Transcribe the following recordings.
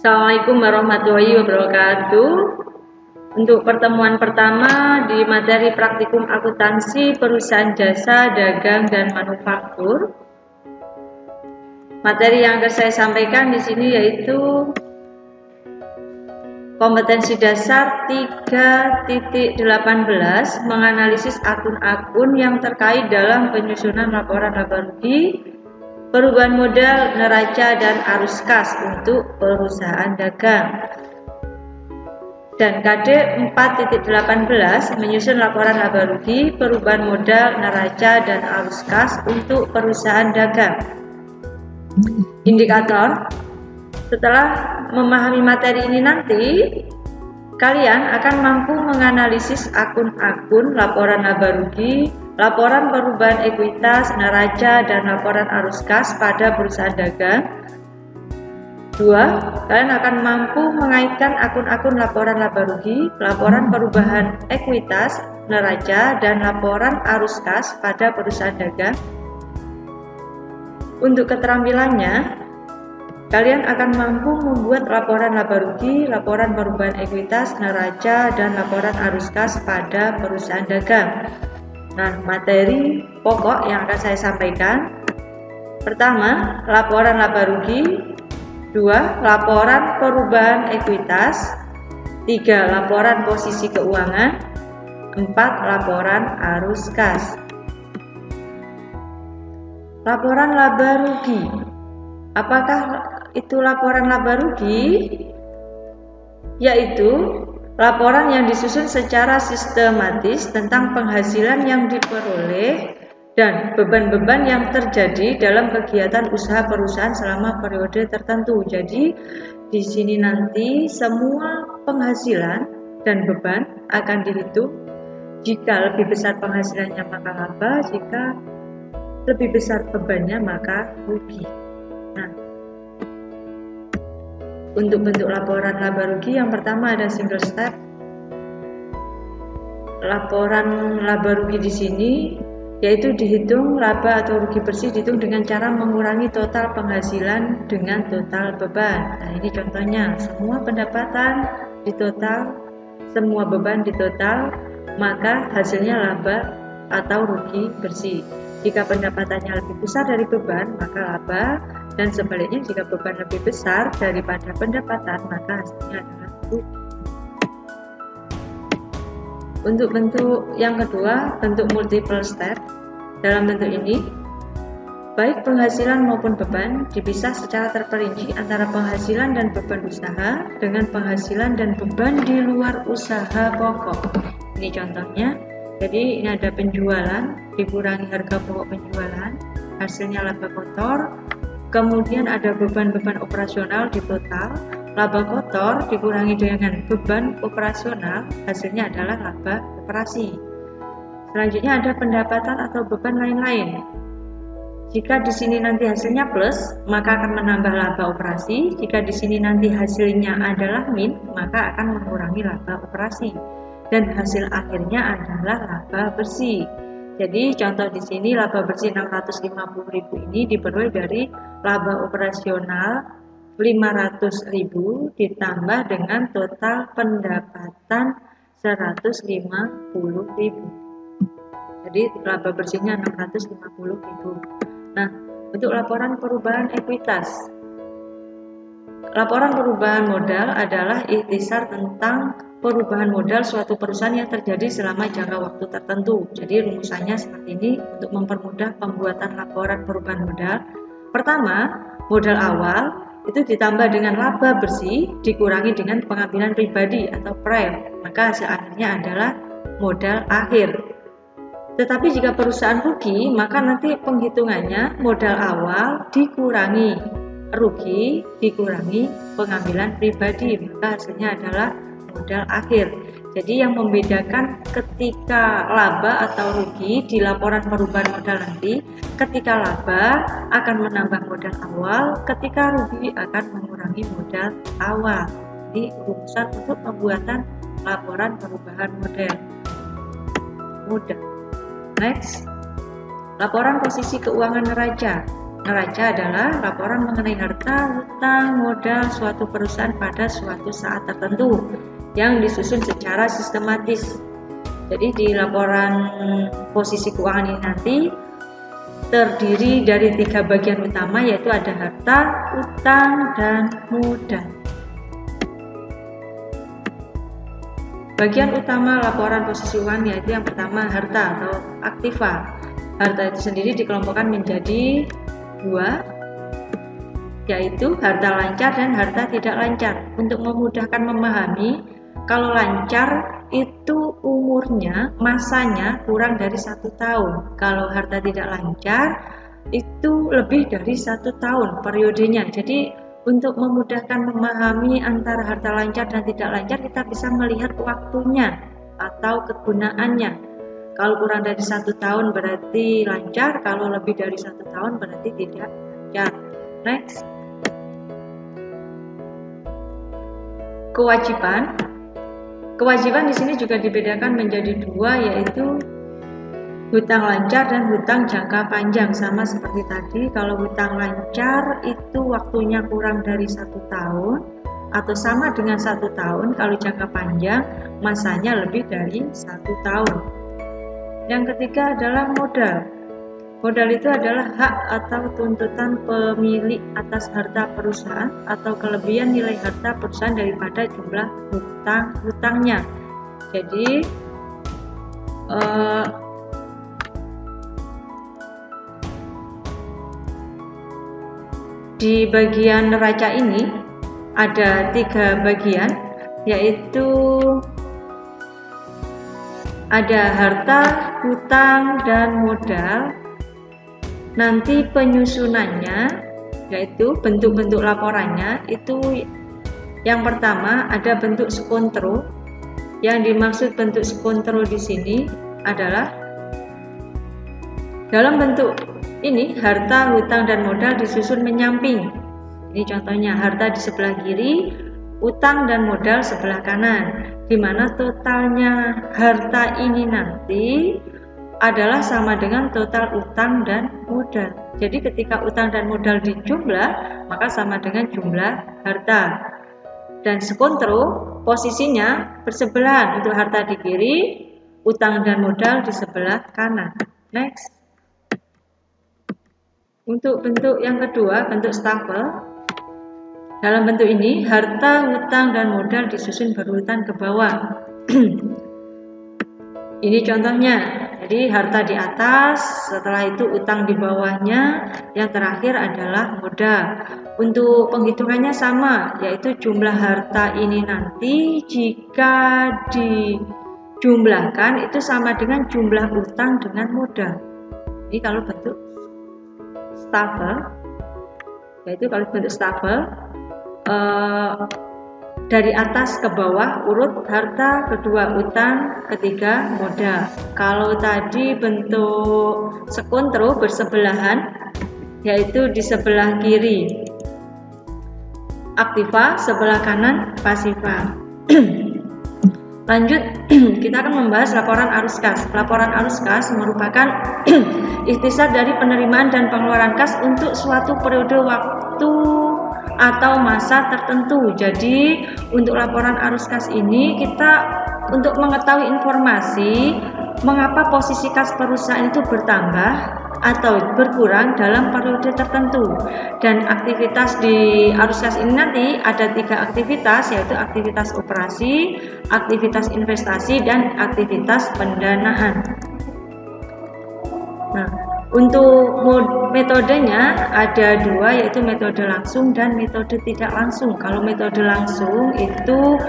Assalamualaikum warahmatullahi wabarakatuh. Untuk pertemuan pertama di materi praktikum akuntansi perusahaan jasa, dagang, dan manufaktur. Materi yang akan saya sampaikan di sini yaitu kompetensi dasar 3.18 menganalisis akun-akun yang terkait dalam penyusunan laporan laba rugi, perubahan modal, neraca, dan arus kas untuk perusahaan dagang. Dan KD 4.18 menyusun laporan laba rugi, perubahan modal, neraca, dan arus kas untuk perusahaan dagang. Indikator: setelah memahami materi ini nanti, kalian akan mampu menganalisis akun-akun laporan laba rugi, laporan perubahan ekuitas, neraca, dan laporan arus kas pada perusahaan dagang. 2. Kalian akan mampu mengaitkan akun-akun laporan laba rugi, laporan perubahan ekuitas, neraca, dan laporan arus kas pada perusahaan dagang. Untuk keterampilannya, kalian akan mampu membuat laporan laba rugi, laporan perubahan ekuitas, neraca, dan laporan arus kas pada perusahaan dagang. Nah, materi pokok yang akan saya sampaikan: pertama, laporan laba rugi; 2. Laporan perubahan ekuitas; 3. Laporan posisi keuangan; 4. Laporan arus kas. Laporan laba rugi. Apakah itu laporan laba rugi? Yaitu laporan yang disusun secara sistematis tentang penghasilan yang diperoleh dan beban-beban yang terjadi dalam kegiatan usaha perusahaan selama periode tertentu. Jadi di sini nanti semua penghasilan dan beban akan dihitung. Jika lebih besar penghasilannya maka laba, jika lebih besar bebannya maka rugi. Nah, untuk bentuk laporan laba rugi yang pertama ada single step. Laporan laba rugi di sini yaitu dihitung laba atau rugi bersih dihitung dengan cara mengurangi total penghasilan dengan total beban. Nah, ini contohnya, semua pendapatan ditotal, semua beban ditotal, maka hasilnya laba atau rugi bersih. Jika pendapatannya lebih besar dari beban, maka laba, dan sebaliknya jika beban lebih besar daripada pendapatan, maka hasilnya adalah rugi. Untuk bentuk yang kedua, bentuk multiple step. Dalam bentuk ini, baik penghasilan maupun beban dipisah secara terperinci antara penghasilan dan beban usaha dengan penghasilan dan beban di luar usaha pokok. Ini contohnya. Jadi ini ada penjualan, dikurangi harga pokok penjualan, hasilnya laba kotor. Kemudian ada beban-beban operasional di total, laba kotor dikurangi dengan beban operasional, hasilnya adalah laba operasi. Selanjutnya ada pendapatan atau beban lain-lain. Jika di sini nanti hasilnya plus, maka akan menambah laba operasi. Jika di sini nanti hasilnya adalah min, maka akan mengurangi laba operasi. Dan hasil akhirnya adalah laba bersih. Jadi contoh di sini laba bersih 650.000 ini diperoleh dari laba operasional 500.000 ditambah dengan total pendapatan 150.000. Jadi laba bersihnya 650.000. Nah, untuk laporan perubahan ekuitas. Laporan perubahan modal adalah ikhtisar tentang perubahan modal suatu perusahaan yang terjadi selama jangka waktu tertentu. Jadi rumusannya seperti ini untuk mempermudah pembuatan laporan perubahan modal. Pertama, modal awal itu ditambah dengan laba bersih dikurangi dengan pengambilan pribadi atau prime, maka hasil akhirnya adalah modal akhir. Tetapi jika perusahaan rugi, maka nanti penghitungannya modal awal dikurangi rugi dikurangi pengambilan pribadi, maka hasilnya adalah modal akhir. Jadi yang membedakan ketika laba atau rugi di laporan perubahan modal nanti, ketika laba akan menambah modal awal, ketika rugi akan mengurangi modal awal. Jadi rumusan untuk pembuatan laporan perubahan modal mudah. Next, laporan posisi keuangan neraca. neraca adalah laporan mengenai harta, hutang, modal suatu perusahaan pada suatu saat tertentu yang disusun secara sistematis. Jadi di laporan posisi keuangan ini nanti terdiri dari 3 bagian utama, yaitu ada harta, hutang, dan modal. Bagian utama laporan posisi keuangan yaitu yang pertama harta atau aktiva. Harta itu sendiri dikelompokkan menjadi 2, yaitu harta lancar dan harta tidak lancar. Untuk memudahkan memahami, kalau lancar itu umurnya, masanya kurang dari 1 tahun. Kalau harta tidak lancar itu lebih dari 1 tahun periodenya. Jadi untuk memudahkan memahami antara harta lancar dan tidak lancar, kita bisa melihat waktunya atau kegunaannya. Kalau kurang dari 1 tahun berarti lancar, kalau lebih dari 1 tahun berarti tidak lancar. Next. Kewajiban di sini juga dibedakan menjadi 2, yaitu hutang lancar dan hutang jangka panjang. Sama seperti tadi, kalau hutang lancar itu waktunya kurang dari 1 tahun atau sama dengan 1 tahun. Kalau jangka panjang masanya lebih dari 1 tahun. Yang ketiga adalah modal. Modal itu adalah hak atau tuntutan pemilik atas harta perusahaan atau kelebihan nilai harta perusahaan daripada jumlah hutangnya. Jadi di bagian neraca ini ada 3 bagian, yaitu ada harta, hutang, dan modal. Nanti penyusunannya, yaitu bentuk-bentuk laporannya, itu yang pertama ada bentuk skontro. Yang dimaksud bentuk skontro di sini adalah dalam bentuk ini harta, hutang, dan modal disusun menyamping. Ini contohnya, harta di sebelah kiri, hutang dan modal sebelah kanan, di mana totalnya harta ini nanti adalah sama dengan total utang dan modal. Jadi ketika utang dan modal dijumlah, maka sama dengan jumlah harta. Dan skontro posisinya bersebelahan, untuk harta di kiri, utang dan modal di sebelah kanan. Next. Untuk bentuk yang kedua, bentuk stafel. Dalam bentuk ini, harta, hutang, dan modal disusun berurutan ke bawah. Ini contohnya. Jadi harta di atas, setelah itu utang di bawahnya, yang terakhir adalah modal. Untuk penghitungannya sama, yaitu jumlah harta ini nanti jika dijumlahkan itu sama dengan jumlah utang dengan modal. Jadi kalau bentuk stafel, dari atas ke bawah urut harta, kedua utang, ketiga modal. Kalau tadi bentuk skontro bersebelahan, yaitu di sebelah kiri aktiva, sebelah kanan pasiva. Lanjut, kita akan membahas laporan arus kas. Laporan arus kas merupakan ikhtisar dari penerimaan dan pengeluaran kas untuk suatu periode waktu atau masa tertentu. Jadi untuk laporan arus kas ini kita untuk mengetahui informasi mengapa posisi kas perusahaan itu bertambah atau berkurang dalam periode tertentu. Dan aktivitas di arus kas ini nanti ada 3 aktivitas, yaitu aktivitas operasi, aktivitas investasi, dan aktivitas pendanaan. Nah, untuk metodenya ada 2, yaitu metode langsung dan metode tidak langsung. Kalau metode langsung itu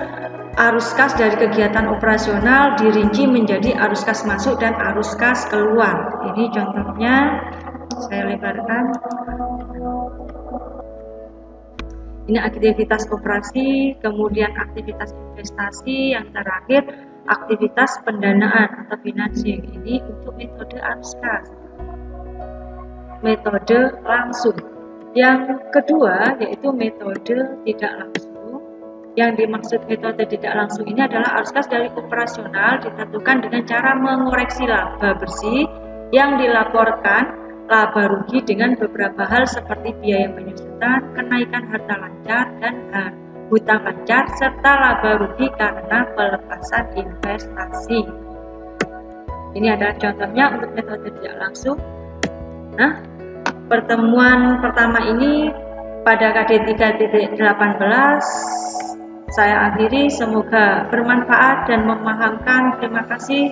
arus kas dari kegiatan operasional dirinci menjadi arus kas masuk dan arus kas keluar. Ini contohnya, saya lebarkan. Ini aktivitas operasi, kemudian aktivitas investasi, yang terakhir aktivitas pendanaan atau financing. Ini untuk metode arus kas. Metode langsung. Yang kedua yaitu metode tidak langsung. Yang dimaksud metode tidak langsung ini adalah arus kas dari operasional ditentukan dengan cara mengoreksi laba bersih yang dilaporkan laba rugi dengan beberapa hal seperti biaya penyusutan, kenaikan harta lancar dan hutang lancar, serta laba rugi karena pelepasan investasi. Ini adalah contohnya untuk metode tidak langsung. Nah, pertemuan pertama ini pada KD 3.18 saya akhiri. Semoga bermanfaat dan memahamkan. Terima kasih.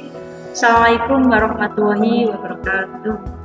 Assalamualaikum warahmatullahi wabarakatuh.